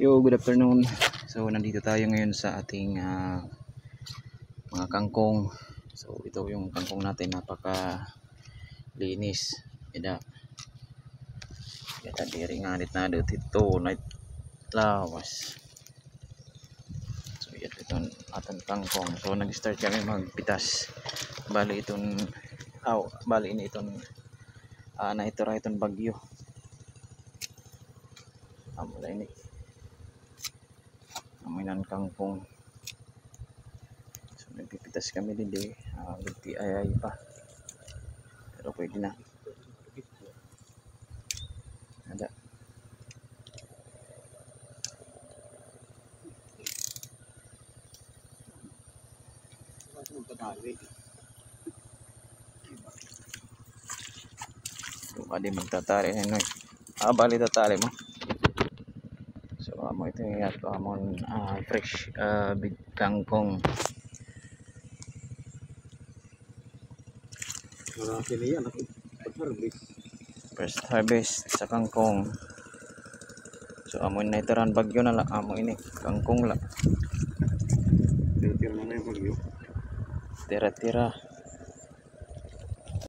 Yo, good afternoon. So nandito tayo ngayon sa ating mga kangkong. So ito yung kangkong natin, napaka linis. Ida. Kita diri nga nit na dito night lawas. So ito ating kangkong. So nag-start kami magpitas. Bali ini itong naitira itong bagyo. Wala ini. Aminan kangkong. So nagpipitas kami din ay pa. Pero pwede na. Ada. So kadi magtatari na noy. Bali tatari mo. So amo ito yato amon fresh big kangkong. Marami na yan, First harvest sa kangkong. So amo na itaran bagyo na lang, amo ini kangkong la. Tira-tira na yung bagyo. Tira-tira.